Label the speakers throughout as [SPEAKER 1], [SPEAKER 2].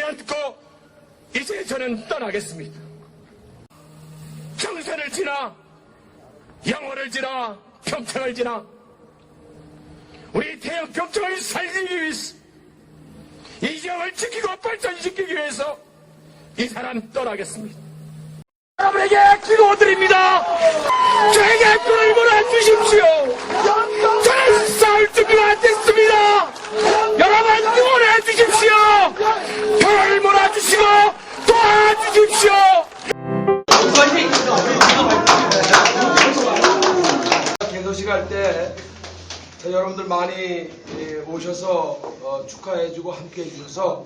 [SPEAKER 1] 되었고 이제 저는 떠나겠습니다. 평생을 지나 영월을 지나 평창을 지나 우리 대형 평창을 살리기 위해서 이 지역을 지키고 발전시키기 위해서 이 사람 떠나겠습니다. 여러분에게 기도드립니다. 저에게 끈을 몰아주십시오. 저는 싸울 준비가 됐습니다. 여러분 응원해 주십시오. 끈을 몰아주시고 도와주십시오.
[SPEAKER 2] 개소식 할 때 여러분들 많이 오셔서 축하해주고 함께 해주셔서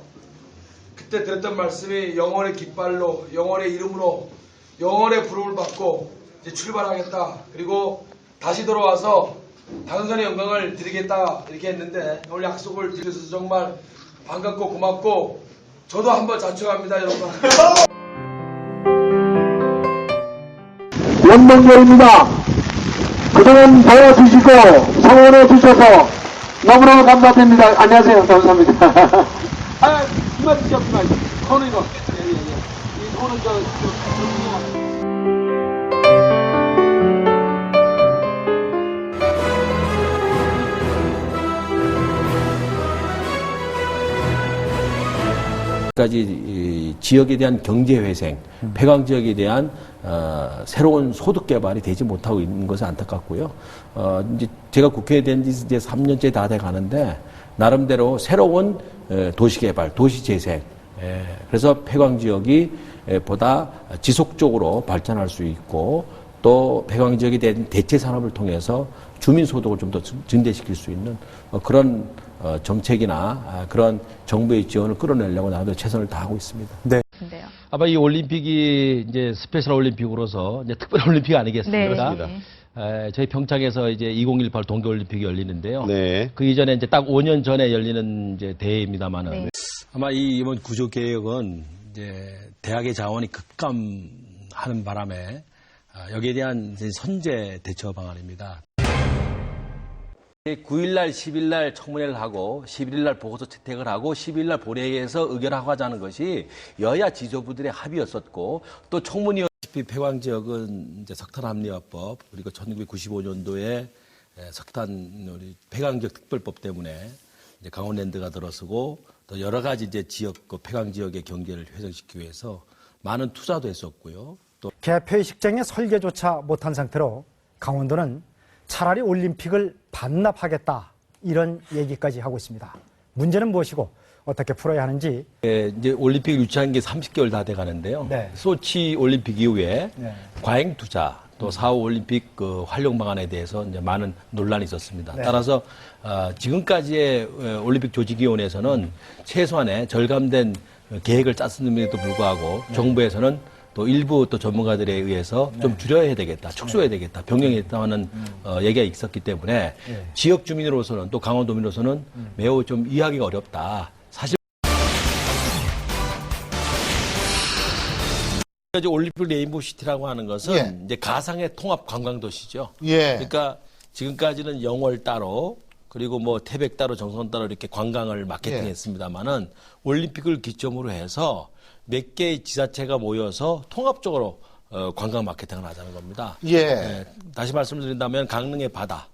[SPEAKER 2] 그때 드렸던 말씀이 영원의 깃발로 영원의 이름으로 영원의 부름을 받고 이제 출발하겠다. 그리고 다시 돌아와서 당선의 영광을 드리겠다 이렇게 했는데 오늘 약속을 드려서 정말 반갑고 고맙고 저도 한번 자축합니다 여러분.
[SPEAKER 3] 원동교입니다. 그동안 도와주시고 성원해 주셔서 너무너무 감사드립니다. 안녕하세요. 감사합니다. 아, 이만 주셨구나. 손 이거. 이 손은
[SPEAKER 4] 까지 지역에 대한 경제 회생, 폐광 지역에 대한 새로운 소득 개발이 되지 못하고 있는 것은 안타깝고요. 이제 제가 국회에 된 지 이제 3년째 다 돼 가는데 나름대로 새로운 도시 개발, 도시 재생, 그래서 폐광 지역이 보다 지속적으로 발전할 수 있고 또 폐광 지역에 대한 대체 산업을 통해서 주민 소득을 좀 더 증대시킬 수 있는 그런 정책이나 그런 정부의 지원을 끌어내려고 나도 최선을 다하고 있습니다.
[SPEAKER 5] 네.
[SPEAKER 6] 아마 이 올림픽이 이제 스페셜 올림픽으로서 이제 특별 올림픽 아니겠습니까?
[SPEAKER 5] 네.
[SPEAKER 6] 저희 평창에서 이제 2018 동계올림픽이 열리는데요.
[SPEAKER 5] 네.
[SPEAKER 6] 그 이전에 이제 딱 5년 전에 열리는 이제 대회입니다만은
[SPEAKER 5] 네.
[SPEAKER 6] 아마 이번 구조 개혁은 이제 대학의 자원이 급감하는 바람에 여기에 대한 이제 선제 대처 방안입니다. 9일날, 10일날 청문회를 하고 11일날 보고서 채택을 하고 12일날 본회의에서 의결하고 하자는 것이 여야 지도부들의 합의였었고 또 청문위원 폐광 지역은 이제 석탄 합리화법 그리고 1995년도에 석탄 우리 폐광 지역 특별법 때문에 이제 강원랜드가 들어서고 또 여러 가지 이제 지역 그 폐광 지역의 경제를 회생시키기 위해서 많은 투자도 했었고요. 또
[SPEAKER 7] 개폐식장의 설계조차 못한 상태로 강원도는 차라리 올림픽을 반납하겠다 이런 얘기까지 하고 있습니다. 문제는 무엇이고 어떻게 풀어야 하는지.
[SPEAKER 6] 이제 올림픽 유치한 게 30개월 다 돼 가는데요.
[SPEAKER 7] 네.
[SPEAKER 6] 소치 올림픽 이후에
[SPEAKER 7] 네.
[SPEAKER 6] 과잉 투자 또 4.5 올림픽 그 활용 방안에 대해서 이제 많은 논란이 있었습니다.
[SPEAKER 7] 네.
[SPEAKER 6] 따라서 지금까지의 올림픽 조직위원회에서는 최소한의 절감된 계획을 짰음에도 불구하고 정부에서는 또 일부 또 전문가들에 의해서 좀 줄여야 되겠다, 축소해야 되겠다, 변경했다는 얘기가 있었기 때문에 지역 주민으로서는 또 강원도민으로서는 매우 좀 이해하기가 어렵다. 사실 올림픽 레인보우 시티라고 하는 것은 이제 가상의 통합 관광 도시죠. 그러니까 지금까지는 영월 따로 그리고 뭐 태백 따로 정선 따로 이렇게 관광을 마케팅했습니다만은 올림픽을 기점으로 해서 몇 개의 지자체가 모여서 통합적으로 관광 마케팅을 하자는 겁니다. 다시 말씀드린다면 강릉의 바다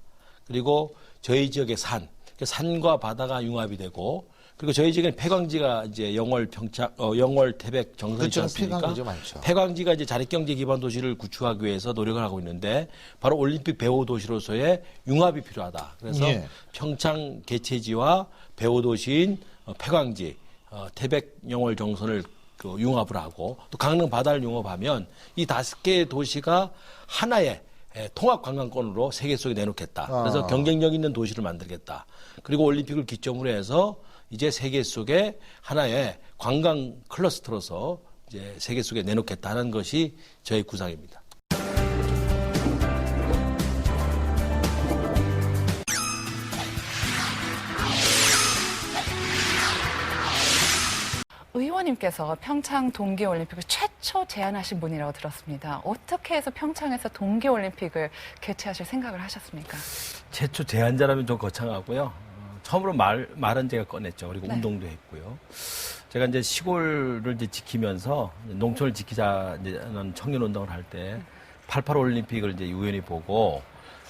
[SPEAKER 6] 그리고 저희 지역의 산, 산과 바다가 융합이 되고 그리고 저희 지역에는 폐광지가 이제 영월, 평창, 영월, 태백, 정선이 있지 않습니까? 폐광지가 이제 자립경제 기반 도시를 구축하기 위해서 노력을 하고 있는데 바로 올림픽 배후 도시로서의 융합이 필요하다. 그래서 평창 개최지와 배후 도시인 폐광지, 태백, 영월, 정선을 융합을 하고 또 강릉 바다를 융합하면 이 5개의 도시가 하나의 통합 관광권으로 세계 속에 내놓겠다. 그래서 경쟁력 있는 도시를 만들겠다. 그리고 올림픽을 기점으로 해서 이제 세계 속에 하나의 관광 클러스터로서 이제 세계 속에 내놓겠다는 것이 저의 구상입니다.
[SPEAKER 5] 의원님께서 평창 동계올림픽을 최초 제안하신 분이라고 들었습니다. 어떻게 해서 평창에서 동계올림픽을 개최하실 생각을 하셨습니까?
[SPEAKER 6] 최초 제안자라면 좀 거창하고요. 처음으로 말은 제가 꺼냈죠. 그리고 운동도 했고요. 제가 이제 시골을 이제 지키면서 농촌을 지키자는 청년 운동을 할 때 88 올림픽을 이제 우연히 보고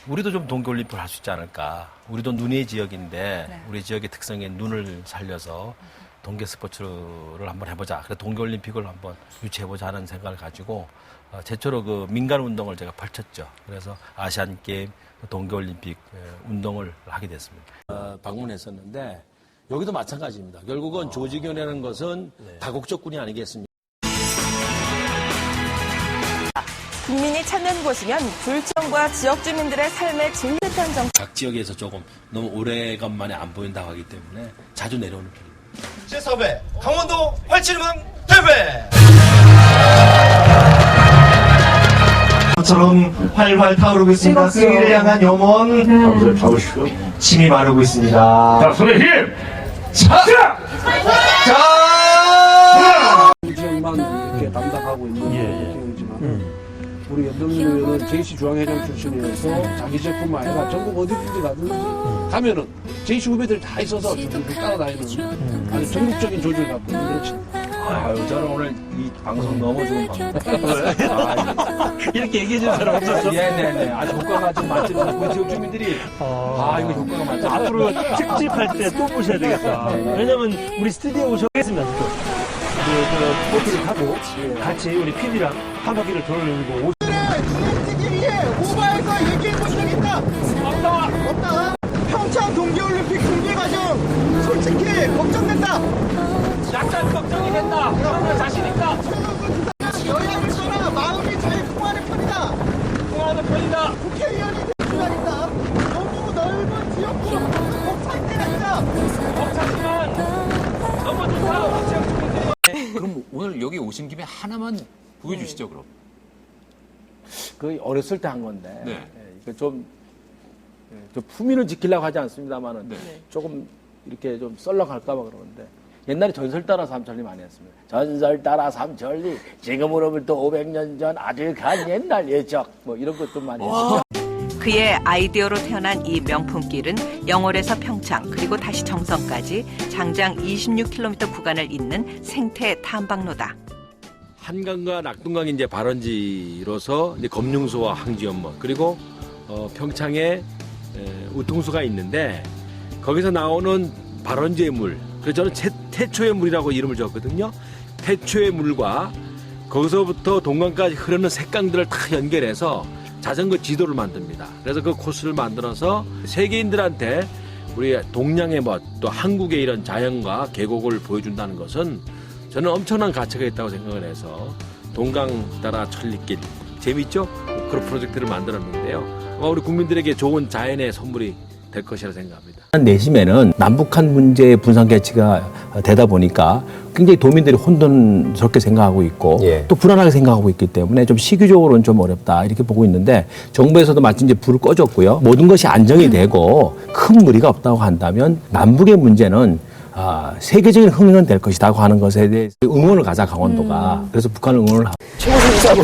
[SPEAKER 6] 우리도 좀 동계 올림픽을 할 수 있지 않을까. 우리도 눈의 지역인데
[SPEAKER 5] 네.
[SPEAKER 6] 우리 지역의 특성의 눈을 살려서 동계 스포츠를 한번 해보자. 그래서 동계 올림픽을 한번 유치해보자 하는 생각을 가지고 최초로 그 민간 운동을 제가 펼쳤죠. 그래서 아시안 게임, 동계 올림픽 운동을 하게 됐습니다. 방문했었는데 여기도 마찬가지입니다. 결국은 조직위원회라는 것은 다국적군이 아니겠습니까?
[SPEAKER 8] 국민이 찾는 곳이면 불정과 지역 주민들의 삶의 진득한 정.
[SPEAKER 6] 각 지역에서 조금 너무 오래간만에 안 보인다고 하기 때문에 자주 내려오는 편입니다.
[SPEAKER 9] 제4회 강원도 활치르망 대회! 처럼 활활 타오르고 있습니다. 승리를 향한 염원. 침이 마르고 있습니다.
[SPEAKER 1] 자, 손에 힘!
[SPEAKER 9] 자!
[SPEAKER 3] 지역만 이렇게 담당하고 있는 지역이지만 우리 연동민 의원은 JC중앙회장 출신이어서 자기 지역뿐만 아니라 전국 어디든지 가든지 가면은 JC 후배들이 다 있어서 줄줄줄 따라다니는 아주 전국적인 조직을 갖고 있는
[SPEAKER 6] 아유, 저는 오늘 이 방송 너무 좋은 방송.
[SPEAKER 3] 이렇게 얘기해 주는 사람 없었어?
[SPEAKER 6] 네네네. 아주 효과가 좀 많죠. 우리 지역 주민들이 이거 효과가 많죠.
[SPEAKER 10] 앞으로 특집할 때 또 보셔야 되겠다. 왜냐면 우리 스튜디오 오셨겠습니다. 보트를 타고 같이 우리 PD랑 한 바퀴를 돌고
[SPEAKER 9] 오바해서 얘기해보지 되겠다. 없다. 평창 동계올림픽 준비 과정 솔직히 걱정된다.
[SPEAKER 10] 약간 걱정이 된다. 그러나 자신 있다.
[SPEAKER 9] 여야를 떠나 마음이 잘 통하는 편이다.
[SPEAKER 10] 통하는 편이다.
[SPEAKER 9] 국회의원이 되기라니까 너무 넓은 지역으로 벅찰 때가 있다.
[SPEAKER 10] 벅차지만 너무 좋다. 우리 지역 주민들이.
[SPEAKER 11] 그럼 오늘 여기 오신 김에 하나만 보여주시죠, 그럼.
[SPEAKER 4] 그 어렸을 때 한 건데
[SPEAKER 11] 네.
[SPEAKER 4] 이거 좀 품위를 지키려고 하지 않습니다만은
[SPEAKER 11] 네.
[SPEAKER 4] 조금 이렇게 좀 썰렁할까봐 그러는데 옛날에 전설 따라 삼천리 많이 했습니다. 전설 따라 삼천리 지금으로부터 500년 전 아득한 옛날 예적 뭐 이런 것 좀 많이 했어요.
[SPEAKER 8] 그의 아이디어로 태어난 이 명품길은 영월에서 평창 그리고 다시 정선까지 장장 26km 구간을 잇는 생태 탐방로다.
[SPEAKER 6] 한강과 낙동강이 이제 발원지로서 이제 검룡소와 항지연못 그리고 평창에 우통수가 있는데 거기서 나오는 발원지의 물, 그래서 저는 태초의 물이라고 이름을 지었거든요. 태초의 물과 거기서부터 동강까지 흐르는 색강들을 다 연결해서 자전거 지도를 만듭니다. 그래서 그 코스를 만들어서 세계인들한테 우리 동양의 멋, 또 한국의 이런 자연과 계곡을 보여준다는 것은 저는 엄청난 가치가 있다고 생각을 해서 동강 따라 천리길 재밌죠? 그런 프로젝트를 만들었는데요. 우리 국민들에게 좋은 자연의 선물이 될 것이라 생각합니다.
[SPEAKER 4] 내심에는 남북한 문제의 분산 개치가 되다 보니까 굉장히 도민들이 혼돈스럽게 생각하고 있고 또 불안하게 생각하고 있기 때문에 좀 시기적으로는 좀 어렵다 이렇게 보고 있는데 정부에서도 마치 이제 불을 꺼줬고요. 모든 것이 안정이 되고 큰 무리가 없다고 한다면 남북의 문제는 세계적인 흥행은 될 것이라고 하는 것에 대해 응원을 가자 강원도가. 그래서 북한을 응원을 하고.
[SPEAKER 12] 최고수사로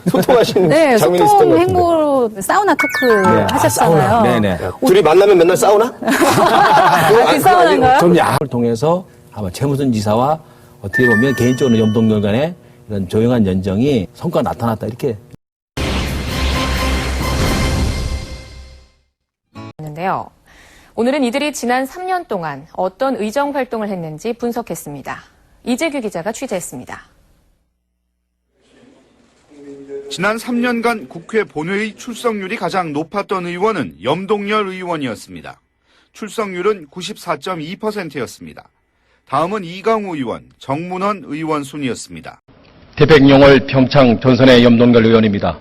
[SPEAKER 12] 소통하시는
[SPEAKER 13] 네,
[SPEAKER 12] 장면이 있었던 것
[SPEAKER 13] 소통
[SPEAKER 12] 같은데.
[SPEAKER 13] 행보로 사우나 토크 하셨잖아요.
[SPEAKER 4] 사우나. 네네.
[SPEAKER 12] 둘이 만나면 맨날 싸우나?
[SPEAKER 13] 그 사우나인가요?
[SPEAKER 4] 좀 야합을 통해서 아마 최무선 지사와 어떻게 보면 개인적으로 염동열 간의 이런 조용한 연정이 성과가 나타났다 이렇게.
[SPEAKER 14] 있는데요. 오늘은 이들이 지난 3년 동안 어떤 의정 활동을 했는지 분석했습니다. 이재규 기자가 취재했습니다.
[SPEAKER 15] 지난 3년간 국회 본회의 출석률이 가장 높았던 의원은 염동열 의원이었습니다. 출석률은 94.2%였습니다. 다음은 이강우 의원, 정문원 의원 순이었습니다.
[SPEAKER 16] 태백 영월 평창 전선의 염동열 의원입니다.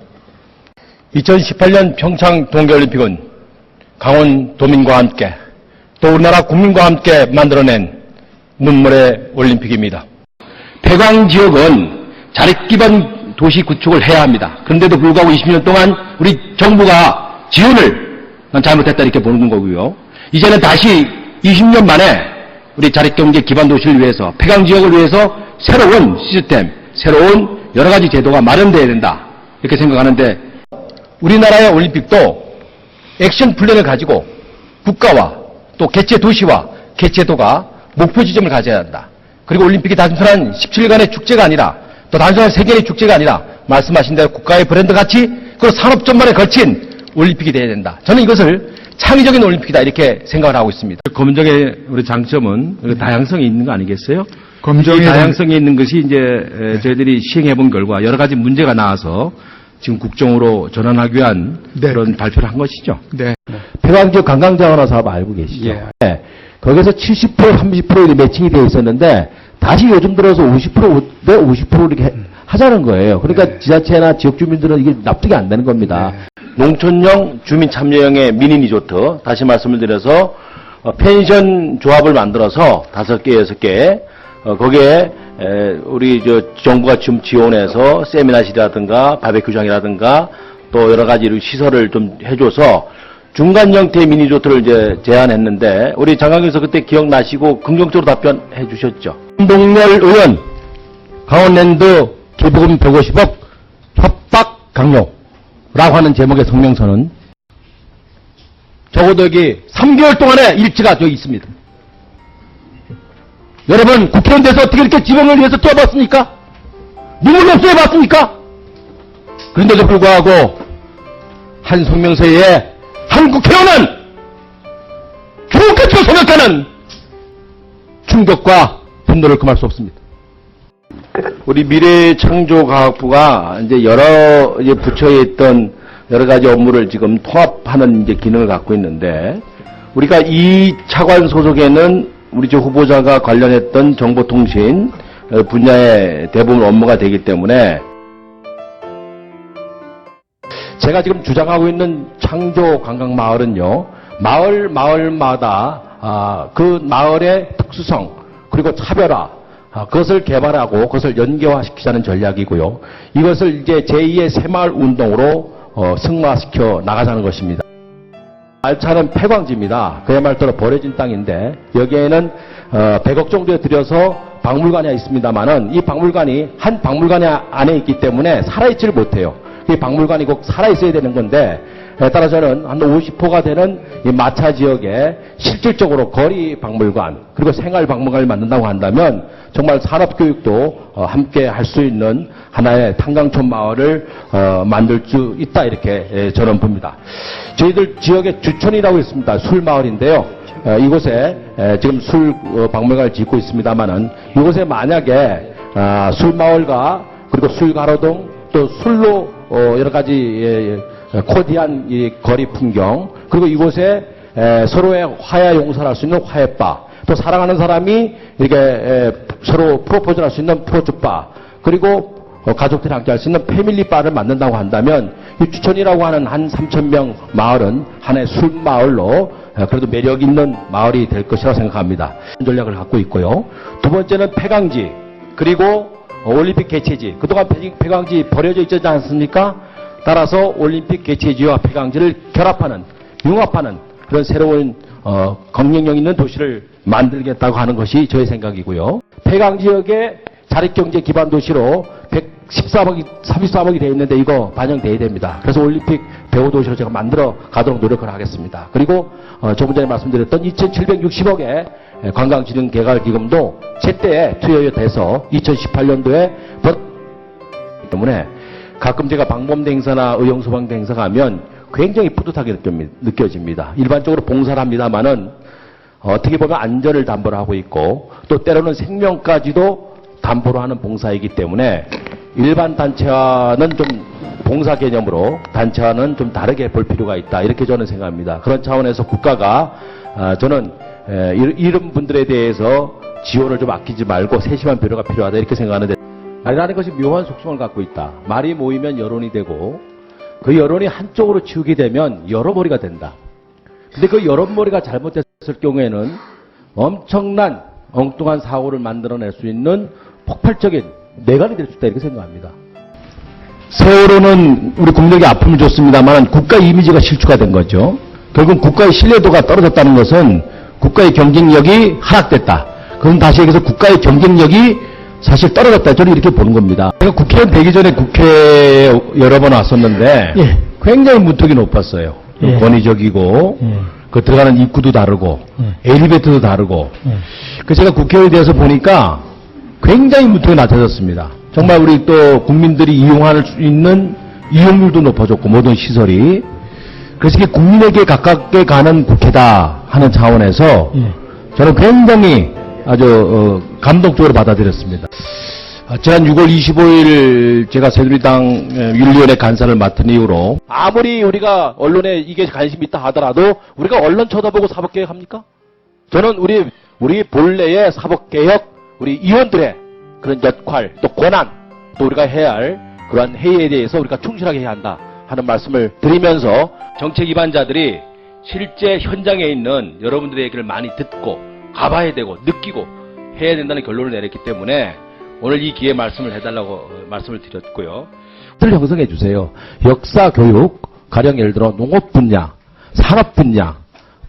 [SPEAKER 16] 2018년 평창 동계올림픽은 강원도민과 함께 또 우리나라 국민과 함께 만들어낸 눈물의 올림픽입니다. 폐광 지역은 자립기반 도시 구축을 해야 합니다. 그런데도 불구하고 20년 동안 우리 정부가 지원을 잘못했다 이렇게 보는 거고요. 이제는 다시 20년 만에 우리 자립경제 기반 도시를 위해서 폐광 지역을 위해서 새로운 시스템, 새로운 여러 가지 제도가 마련돼야 된다 이렇게 생각하는데 우리나라의 올림픽도 액션 플랜을 가지고 국가와 또 개최 도시와 개최도가 목표 지점을 가져야 한다. 그리고 올림픽이 단순한 17일간의 축제가 아니라 또 단순한 세계의 축제가 아니라 말씀하신 대로 국가의 브랜드 가치 그리고 산업 전반에 걸친 올림픽이 돼야 된다. 저는 이것을 창의적인 올림픽이다 이렇게 생각을 하고 있습니다. 검정의 우리 장점은 다양성이 있는 거 아니겠어요? 검정의 다양성이 있는 것이 이제 저희들이 시행해본 결과 여러 가지 문제가 나와서 지금 국정으로 전환하기 위한 그런 발표를 한 것이죠. 네.
[SPEAKER 4] 폐광지역 관광자원화 사업 알고 계시죠? 네. 거기서 70% 30% 매칭이 되어 있었는데 다시 요즘 들어서 50%대 50% 이렇게 하자는 거예요. 그러니까 지자체나 지역 주민들은 이게 납득이 안 되는 겁니다.
[SPEAKER 6] 농촌형 주민 참여형의 미니 리조트 다시 말씀을 드려서 펜션 조합을 만들어서 5개, 6개 거기에 우리 정부가 지금 지원해서 세미나실이라든가 바베큐장이라든가 또 여러 가지 시설을 좀 해줘서 중간 형태의 미니 리조트를 이제 제안했는데 우리 장관께서 그때 기억나시고 긍정적으로 답변해 주셨죠.
[SPEAKER 16] 윤동열 의원 강원랜드 기부금 150억 협박 강요라고 하는 제목의 성명서는 적어도 여기 3개월 동안의 일지가 저기 있습니다. 여러분 국회의원 돼서 어떻게 이렇게 지방을 위해서 뛰어봤습니까? 눈물 없애봤습니까? 그런데도 불구하고 한 성명서에 한 국회의원은 좋겠죠 생각하는 충격과 분노를 금할 수 없습니다.
[SPEAKER 6] 우리 미래창조과학부가 이제 여러 부처에 있던 여러 가지 업무를 지금 통합하는 이제 기능을 갖고 있는데 우리가 이 차관 소속에는 우리 후보자가 관련했던 정보통신 분야의 대부분 업무가 되기 때문에
[SPEAKER 16] 제가 지금 주장하고 있는 창조관광마을은요, 마을마다 그 마을의 특수성 그리고 차별화 그것을 개발하고 그것을 연계화시키자는 전략이고요. 이것을 이제 제2의 새마을 운동으로 승화시켜 나가자는 것입니다. 알차는 폐광지입니다. 그야말로 버려진 땅인데 여기에는 100억 정도에 들여서 박물관이 있습니다만은 이 박물관이 한 박물관 안에 있기 때문에 살아있지를 못해요. 이 박물관이 꼭 살아있어야 되는 건데 따라서는 한 50호가 되는 이 마차 지역에 실질적으로 거리 박물관 그리고 생활 박물관을 만든다고 한다면 정말 산업교육도 함께 할 수 있는 하나의 탄광촌 마을을 만들 수 있다 이렇게 저는 봅니다. 저희들 지역에 주촌이라고 있습니다. 술마을인데요. 이곳에 지금 술 박물관을 짓고 있습니다만은 이곳에 만약에 술마을과 그리고 술가로등 또 술로 여러 가지 코디한 이 거리 풍경 그리고 이곳에 서로의 화해 용서를 할 수 있는 화해바 또 사랑하는 사람이 이렇게 서로 프로포즈를 할 수 있는 프로즈바 그리고 가족들이 함께 할 수 있는 패밀리바를 만든다고 한다면 이 주천이라고 하는 한 3,000명 마을은 하나의 술마을로 그래도 매력 있는 마을이 될 것이라고 생각합니다. 전략을 갖고 있고요. 두 번째는 폐광지 그리고 올림픽 개최지 그동안 폐광지 버려져 있지 않습니까? 따라서 올림픽 개최지와 폐광지를 결합하는 융합하는 그런 새로운 경쟁력 있는 도시를 만들겠다고 하는 것이 저의 생각이고요. 폐광지역의 자립경제 기반 도시로 134억이 되어 있는데 이거 반영돼야 됩니다. 그래서 올림픽 배후 도시로 제가 만들어 가도록 노력을 하겠습니다. 그리고 조금 전에 말씀드렸던 2,760억의 관광진흥개발기금도 제때에 투여돼서 2018년도에 때문에 가끔 제가 방범대 행사나 의용소방대 행사 가면 굉장히 뿌듯하게 느껴집니다. 일반적으로 봉사를 합니다만은 어떻게 보면 안전을 담보로 하고 있고 또 때로는 생명까지도 담보로 하는 봉사이기 때문에 일반 단체와는 좀 봉사 개념으로 단체와는 좀 다르게 볼 필요가 있다 이렇게 저는 생각합니다. 그런 차원에서 국가가 저는 이런 분들에 대해서 지원을 좀 아끼지 말고 세심한 배려가 필요하다 이렇게 생각하는데 말이라는 것이 묘한 속성을 갖고 있다. 말이 모이면 여론이 되고 그 여론이 한쪽으로 치우게 되면 여러머리가 된다. 근데 그 여러머리가 잘못됐을 경우에는 엄청난 엉뚱한 사고를 만들어낼 수 있는 폭발적인 내관이 될 수 있다 이렇게 생각합니다. 세월호는 우리 국민에게 아픔을 줬습니다만 국가 이미지가 실추가 된 거죠. 결국 국가의 신뢰도가 떨어졌다는 것은 국가의 경쟁력이 하락됐다. 그럼 다시 얘기해서 국가의 경쟁력이 사실 떨어졌다. 저는 이렇게 보는 겁니다. 제가 국회의원 되기 전에 국회에 여러 번 왔었는데 굉장히 문턱이 높았어요. 권위적이고 그 들어가는 입구도 다르고 엘리베이터도 다르고 그 제가 국회의원이 돼서 보니까 굉장히 문턱이 낮아졌습니다. 정말 우리 또 국민들이 이용할 수 있는 이용률도 높아졌고 모든 시설이 그래서 이게 국민에게 가깝게 가는 국회다 하는 차원에서 저는 굉장히 아주 감동적으로 받아들였습니다. 지난 6월 25일 제가 새누리당 윤리위원회 간사를 맡은 이후로 아무리 우리가 언론에 이게 관심이 있다 하더라도 우리가 언론 쳐다보고 사법개혁합니까? 저는 우리 본래의 사법개혁 우리 의원들의 그런 역할 또 권한 또 우리가 해야 할 그러한 회의에 대해서 우리가 충실하게 해야 한다 하는 말씀을 드리면서 정책 위반자들이 실제 현장에 있는 여러분들의 얘기를 많이 듣고 가봐야 되고 느끼고 해야 된다는 결론을 내렸기 때문에 오늘 이 기회에 말씀을 해달라고 말씀을 드렸고요. 를 형성해 주세요. 역사 교육, 가령 예를 들어 농업 분야, 산업 분야,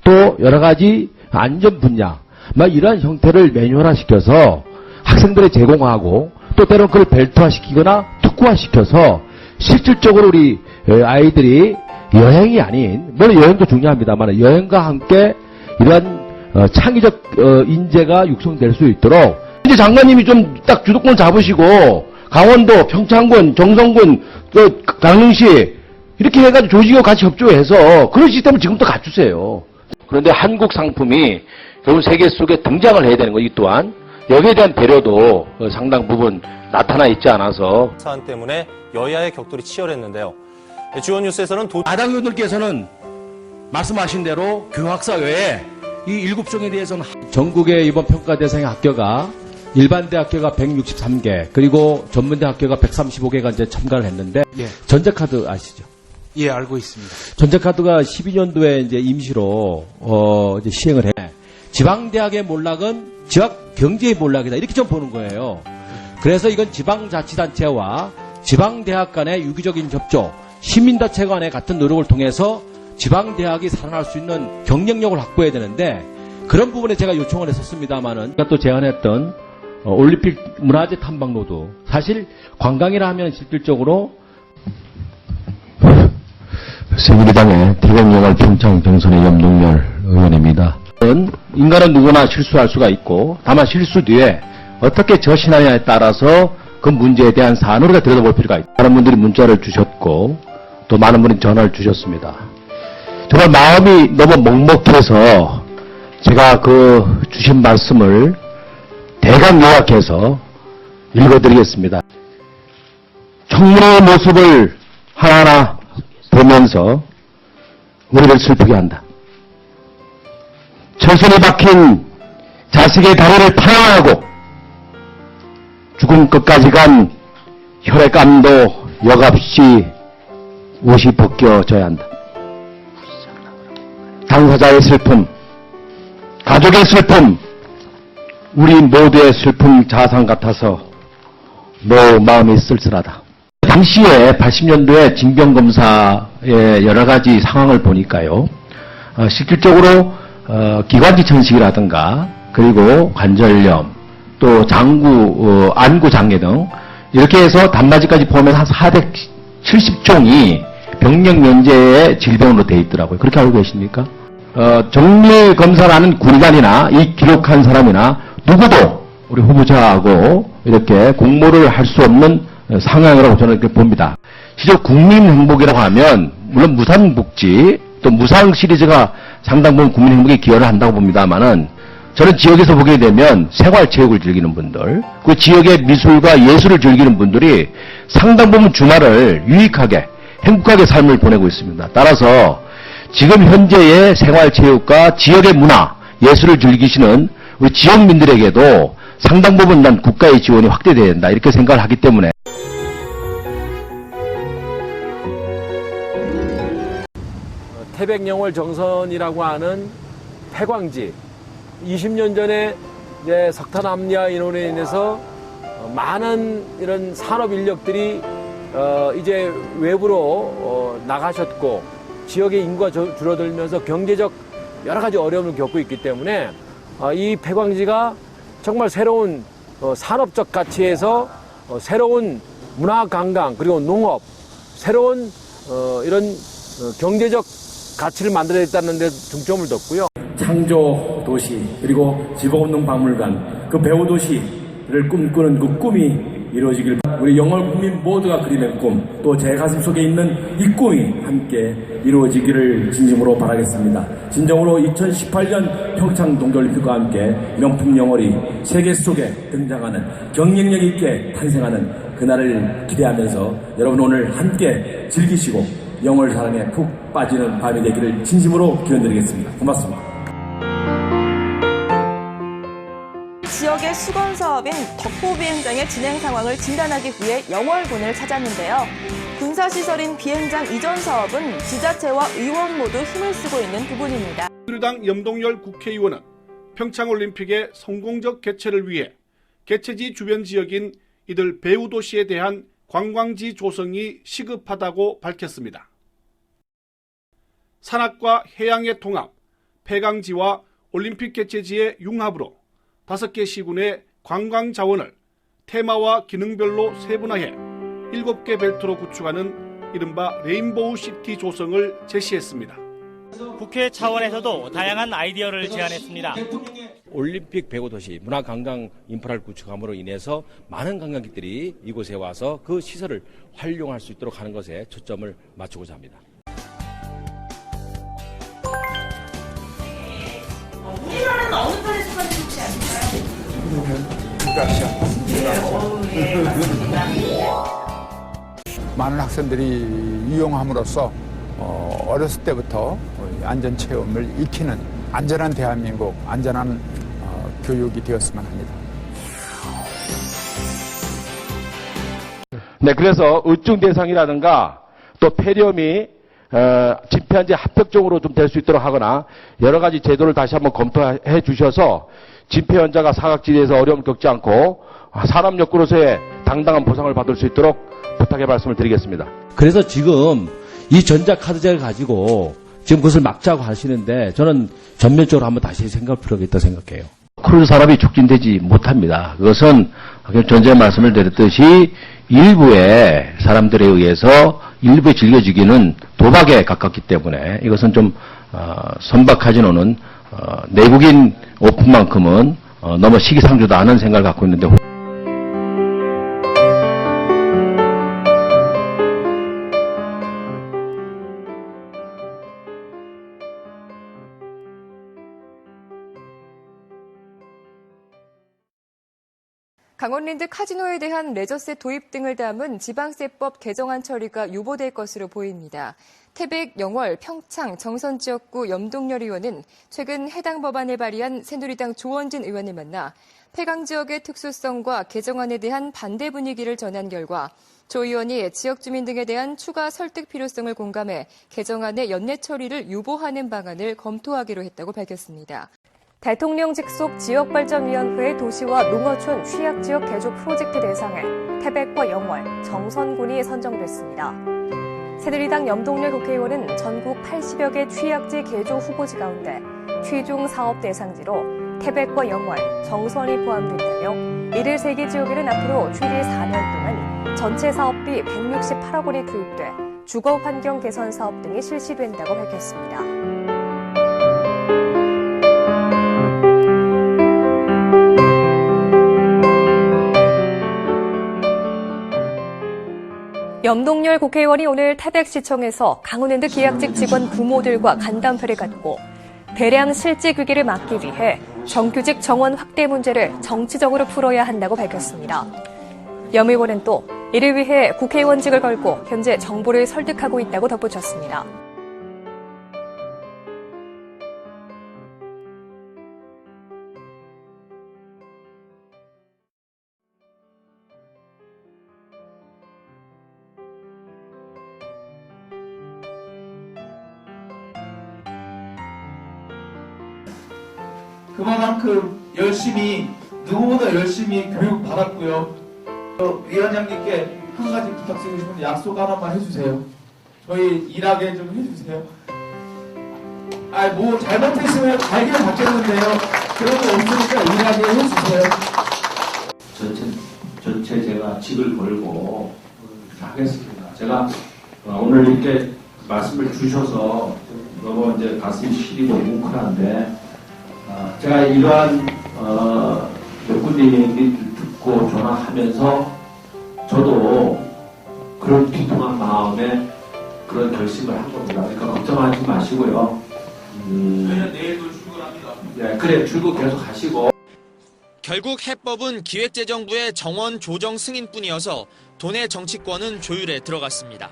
[SPEAKER 16] 또 여러 가지 안전 분야, 막 이러한 형태를 매뉴얼화시켜서 학생들에 제공하고 또 때로는 그걸 벨트화시키거나 특구화시켜서 실질적으로 우리 아이들이 여행이 아닌, 물론 여행도 중요합니다만 여행과 함께 이러한 창의적 인재가 육성될 수 있도록 이제 장관님이 좀 딱 주도권을 잡으시고 강원도, 평창군, 정선군, 강릉시 이렇게 해가지고 조직하고 같이 협조해서 그런 시스템을 지금부터 갖추세요. 그런데 한국 상품이 결국 세계 속에 등장을 해야 되는 거, 이 또한 여기에 대한 배려도 상당 부분 나타나 있지 않아서
[SPEAKER 17] 사안 때문에 여야의 격돌이 치열했는데요. 주요 뉴스에서는
[SPEAKER 6] 야당 의원들께서는 말씀하신 대로 교학사 외에 이 7종에 대해서는
[SPEAKER 4] 전국의 이번 평가 대상의 학교가 일반 대학교가 163개 그리고 전문대 학교가 135개가 이제 참가를 했는데 전자카드 아시죠?
[SPEAKER 3] 예, 알고 있습니다.
[SPEAKER 4] 전자카드가 12년도에 이제 임시로 이제 시행을 해. 지방대학의 몰락은 지역 경제의 몰락이다 이렇게 좀 보는 거예요. 그래서 이건 지방자치단체와 지방대학 간의 유기적인 접촉, 시민단체 간의 같은 노력을 통해서 지방대학이 살아날 수 있는 경쟁력을 확보해야 되는데 그런 부분에 제가 요청을 했었습니다만은 제가 또 제안했던 올림픽 문화재 탐방로도 사실 관광이라 하면 실질적으로
[SPEAKER 16] 새누리당의 태백영월 평창 경선의 염동열 의원입니다. 인간은 누구나 실수할 수가 있고 다만 실수 뒤에 어떻게 저신하냐에 따라서 그 문제에 대한 사안을 들여다볼 필요가 있다. 많은 분들이 문자를 주셨고 또 많은 분이 전화를 주셨습니다. 정말 마음이 너무 먹먹해서 제가 그 주신 말씀을 대강 요약해서 읽어드리겠습니다. 청문회의 모습을 하나하나 보면서 우리를 슬프게 한다. 철선이 박힌 자식의 다리를 파양하고 죽음 끝까지 간 혈액감도 역없이 옷이 벗겨져야 한다. 당사자의 슬픔, 가족의 슬픔, 우리 모두의 슬픔 자산 같아서 매우 마음이 쓸쓸하다. 당시에 80년도에 징병검사의 여러 가지 상황을 보니까요. 실질적으로 기관지 천식이라든가 그리고 관절염 또 장구, 안구 장애 등 이렇게 해서 단마지까지 포함해서 한 470종이 병력 면제의 질병으로 되어 있더라고요. 그렇게 알고 계십니까? 정밀검사라는 군관이나 이 기록한 사람이나 누구도 우리 후보자하고 이렇게 공모를 할 수 없는 상황이라고 저는 이렇게 봅니다. 실제 국민 행복이라고 하면 물론 무상복지 또 무상 시리즈가 상당 부분 국민 행복에 기여를 한다고 봅니다만은 저는 지역에서 보게 되면 생활체육을 즐기는 분들, 그 지역의 미술과 예술을 즐기는 분들이 상당 부분 주말을 유익하게 행복하게 삶을 보내고 있습니다. 따라서 지금 현재의 생활체육과 지역의 문화, 예술을 즐기시는 우리 지역민들에게도 상당 부분 난 국가의 지원이 확대돼야 된다 이렇게 생각을 하기 때문에
[SPEAKER 3] 태백영월 정선이라고 하는 폐광지 20년 전에 이제 석탄 압리화 인원에 인해서 많은 이런 산업 인력들이 이제 외부로 나가셨고 지역의 인구가 줄어들면서 경제적 여러 가지 어려움을 겪고 있기 때문에 이 폐광지가 정말 새로운 산업적 가치에서 새로운 문화 관광 그리고 농업 새로운 이런 경제적 가치를 만들어냈다는 데 중점을 뒀고요.
[SPEAKER 1] 창조 도시 그리고 즐거운 박물관 그 배우 도시
[SPEAKER 18] 올림픽을 꿈꾸는 그 꿈이 이루어지길 우리 영월 국민 모두가 그리는 꿈, 또 제 가슴 속에 있는 이 꿈이 함께 이루어지기를 진심으로 바라겠습니다. 진정으로 2018년 평창 동계올림픽과 함께 명품 영월이 세계 속에 등장하는 경쟁력 있게 탄생하는 그날을 기대하면서 여러분 오늘 함께 즐기시고 영월 사랑에 푹 빠지는 밤이 되기를 진심으로 기원드리겠습니다. 고맙습니다.
[SPEAKER 19] 지역의 수건 사업인 덕보 비행장의 진행 상황을 진단하기 위해 영월군을 찾았는데요. 군사시설인 비행장 이전 사업은 지자체와 의원 모두 힘을 쓰고 있는 부분입니다.
[SPEAKER 20] 새누리당 염동열 국회의원은 평창올림픽의 성공적 개최를 위해 개최지 주변 지역인 이들 배후도시에 대한 관광지 조성이 시급하다고 밝혔습니다. 산악과 해양의 통합, 폐광지와 올림픽 개최지의 융합으로 5개 시군의 관광 자원을 테마와 기능별로 세분화해 7개 벨트로 구축하는 이른바 레인보우 시티 조성을 제시했습니다.
[SPEAKER 21] 국회 차원에서도 다양한 아이디어를 제안했습니다.
[SPEAKER 4] 올림픽 배후도시 문화관광 인프라를 구축함으로 인해서 많은 관광객들이 이곳에 와서 그 시설을 활용할 수 있도록 하는 것에 초점을 맞추고자 합니다.
[SPEAKER 22] 우리나라는 어느 편에 속하는 좋지 않을까요?
[SPEAKER 23] 많은 학생들이 이용함으로써 어렸을 때부터 안전체험을 익히는 안전한 대한민국, 안전한 교육이 되었으면 합니다.
[SPEAKER 16] 네, 그래서 의증 대상이라든가 또 폐렴이 집회한제 합격적으로 좀 될 수 있도록 하거나 여러 가지 제도를 다시 한번 검토해 주셔서 집회 환자가 사각지대에서 어려움을 겪지 않고 산업역구로서의 당당한 보상을 받을 수 있도록 부탁의 말씀을 드리겠습니다.
[SPEAKER 4] 그래서 지금 이 전자카드제를 가지고 지금 그것을 막자고 하시는데 저는 전면적으로 한번 다시 생각할 필요가 있다고 생각해요.
[SPEAKER 16] 크루즈 산업이 촉진되지 못합니다. 그것은 전제 말씀을 드렸듯이 일부의 사람들에 의해서 일부에 즐겨지기는 도박에 가깝기 때문에 이것은 좀 선박하지 않은 내국인 오픈만큼은 너무 시기상조다 하는 생각을 갖고 있는데
[SPEAKER 14] 강원랜드 카지노에 대한 레저세 도입 등을 담은 지방세법 개정안 처리가 유보될 것으로 보입니다. 태백, 영월, 평창, 정선 지역구 염동열 의원은 최근 해당 법안을 발의한 새누리당 조원진 의원을 만나 폐광 지역의 특수성과 개정안에 대한 반대 분위기를 전한 결과 조 의원이 지역 주민 등에 대한 추가 설득 필요성을 공감해 개정안의 연내 처리를 유보하는 방안을 검토하기로 했다고 밝혔습니다. 대통령 직속 지역발전위원회의 도시와 농어촌 취약지역 개조 프로젝트 대상에 태백과 영월, 정선군이 선정됐습니다. 새누리당 염동열 국회의원은 전국 80여 개 취약지 개조 후보지 가운데 최종 사업 대상지로 태백과 영월, 정선이 포함된다며 이를 3개 지역에는 앞으로 최대 4년 동안 전체 사업비 168억 원이 투입돼 주거 환경 개선 사업 등이 실시된다고 밝혔습니다. 염동열 국회의원이 오늘 태백시청에서 강원랜드 계약직 직원 부모들과 간담회를 갖고 대량 실직 위기를 막기 위해 정규직 정원 확대 문제를 정치적으로 풀어야 한다고 밝혔습니다. 염 의원은 또 이를 위해 국회의원직을 걸고 현재 정부를 설득하고 있다고 덧붙였습니다.
[SPEAKER 24] 그만큼 열심히 누구보다 열심히 교육 받았고요. 위원장님께 한 가지 부탁드리고 싶은데 약속 하나만 해주세요. 저희 일하게 좀 해주세요. 뭐 잘못했으면 알게 받겠는데요. 그런 거 없으니까 일하게 해주세요.
[SPEAKER 18] 전체 제가 직을 걸고 하겠습니다. 제가 오늘 이렇게 말씀을 주셔서 너무 이제 가슴이 시리고 뭉클한데 제가 이러한 몇 군데 얘기를 듣고
[SPEAKER 4] 받고 전화하면서 저도 그런 비통한 마음에 그런 결심을 한 겁니다. 그러니까 걱정하지 마시고요.
[SPEAKER 24] 저희는 내일도 출근합니다.
[SPEAKER 4] 네, 그래 출근 계속 하시고.
[SPEAKER 2] 결국 해법은 기획재정부의 정원 조정 승인뿐이어서 도내 정치권은 조율에 들어갔습니다.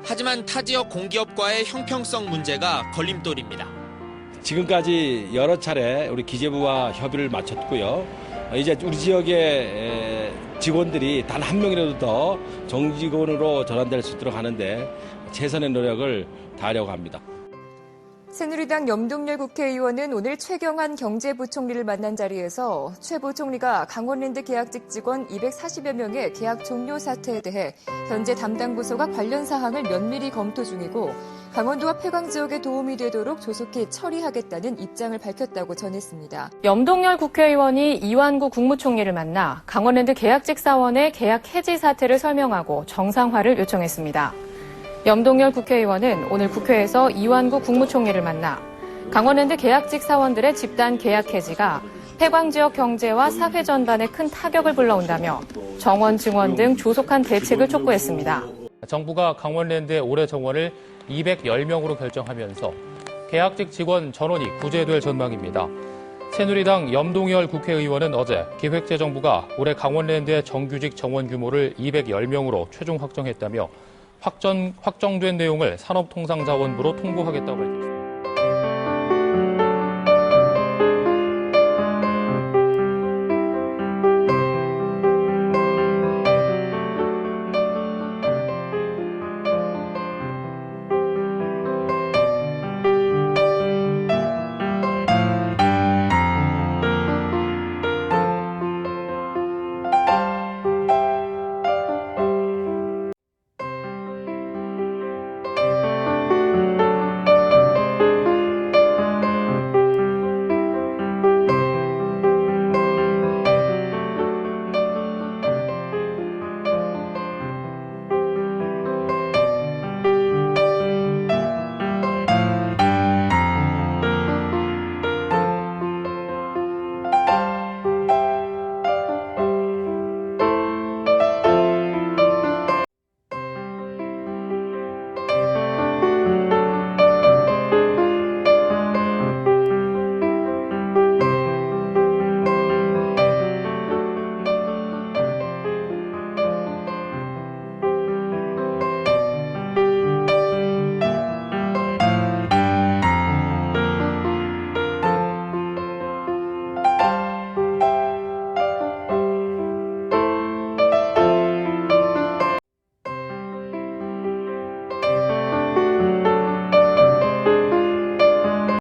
[SPEAKER 2] 하지만 타 지역 공기업과의 형평성 문제가 걸림돌입니다.
[SPEAKER 6] 지금까지 여러 차례 우리 기재부와 협의를 마쳤고요. 이제 우리 지역의 직원들이 단 한 명이라도 더 정직원으로 전환될 수 있도록 하는데 최선의 노력을 다하려고 합니다.
[SPEAKER 14] 새누리당 염동열 국회의원은 오늘 최경환 경제부총리를 만난 자리에서 최 부총리가 강원랜드 계약직 직원 240여 명의 계약 종료 사태에 대해 현재 담당 부서가 관련 사항을 면밀히 검토 중이고 강원도와 폐광 지역에 도움이 되도록 조속히 처리하겠다는 입장을 밝혔다고 전했습니다.
[SPEAKER 5] 염동열 국회의원이 이완구 국무총리를 만나 강원랜드 계약직 사원의 계약 해지 사태를 설명하고 정상화를 요청했습니다. 염동열 국회의원은 오늘 국회에서 이완구 국무총리를 만나 강원랜드 계약직 사원들의 집단 계약 해지가 폐광 지역 경제와 사회 전반에 큰 타격을 불러온다며 정원 증원 등 조속한 대책을 촉구했습니다.
[SPEAKER 7] 정부가 강원랜드의 올해 정원을 210명으로 결정하면서 계약직 직원 전원이 구제될 전망입니다. 새누리당 염동열 국회의원은 어제 기획재정부가 올해 강원랜드의 정규직 정원 규모를 210명으로 최종 확정했다며 확정된 내용을 산업통상자원부로 통보하겠다고 밝혔습니다.